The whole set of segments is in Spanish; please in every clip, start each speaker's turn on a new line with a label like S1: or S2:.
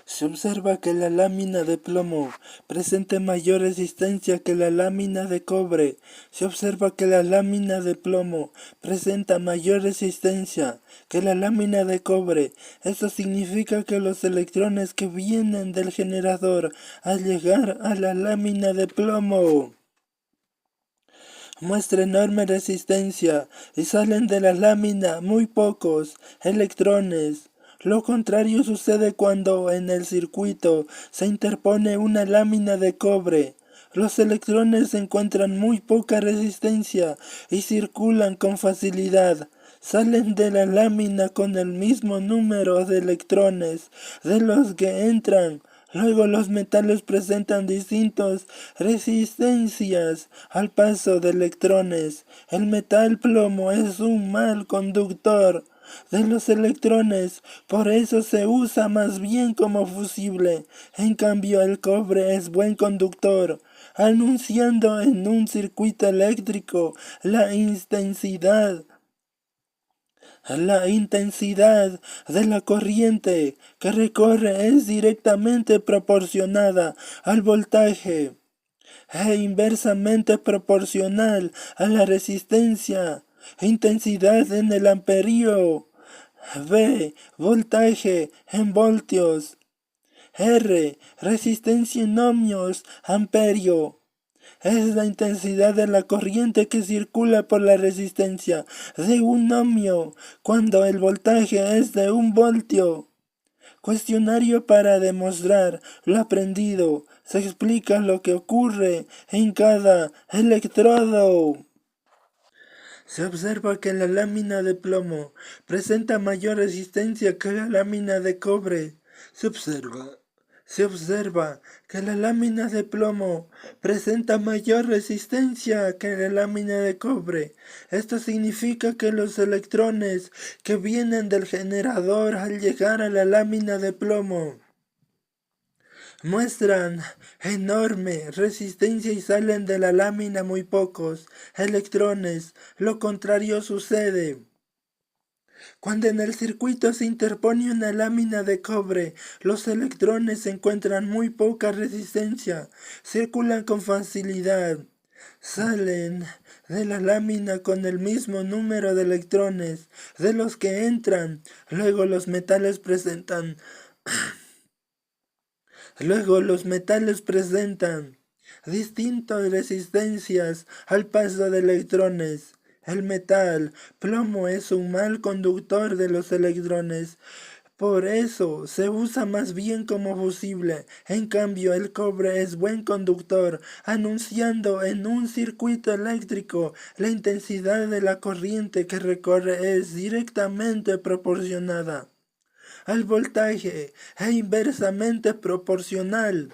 S1: Se observa que la lámina de plomo presenta mayor resistencia que la lámina de cobre. Se observa que la lámina de plomo presenta mayor resistencia que la lámina de cobre. Esto significa que los electrones que vienen del generador al llegar a la lámina de plomo muestra enorme resistencia y salen de la lámina muy pocos electrones. Lo contrario sucede cuando en el circuito se interpone una lámina de cobre. Los electrones encuentran muy poca resistencia y circulan con facilidad. Salen de la lámina con el mismo número de electrones de los que entran. Luego los metales presentan distintas resistencias al paso de electrones. El metal plomo es un mal conductor de los electrones, por eso se usa más bien como fusible. En cambio el cobre es buen conductor, anunciando en un circuito eléctrico la intensidad de la corriente que recorre es directamente proporcionada al voltaje e inversamente proporcional a la resistencia. Intensidad en el amperio. V. Voltaje en voltios. R. Resistencia en ohmios. Amperio. Es la intensidad de la corriente que circula por la resistencia de un ohmio cuando el voltaje es de 1 voltio. Cuestionario para demostrar lo aprendido. Se explica lo que ocurre en cada electrodo. Se observa que la lámina de plomo presenta mayor resistencia que la lámina de cobre. Se observa que la lámina de plomo presenta mayor resistencia que la lámina de cobre. Esto significa que los electrones que vienen del generador al llegar a la lámina de plomo muestran enorme resistencia y salen de la lámina muy pocos electrones. Lo contrario sucede cuando en el circuito se interpone una lámina de cobre. Los electrones encuentran muy poca resistencia, circulan con facilidad, salen de la lámina con el mismo número de electrones de los que entran. Luego los metales presentan distintas resistencias al paso de electrones. El metal plomo es un mal conductor de los electrones, por eso se usa más bien como fusible. En cambio el cobre es buen conductor, anunciando en un circuito eléctrico la intensidad de la corriente que recorre es directamente proporcionada al voltaje e inversamente proporcional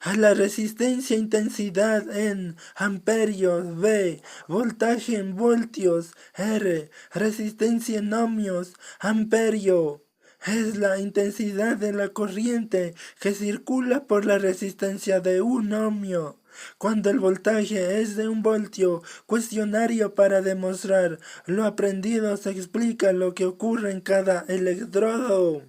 S1: a la resistencia. Intensidad en amperios. V. Voltaje en voltios. R. Resistencia en ohmios. Amperio es la intensidad de la corriente que circula por la resistencia de un ohmio cuando el voltaje es de 1 voltio. Cuestionario para demostrar lo aprendido. Se explica lo que ocurre en cada electrodo.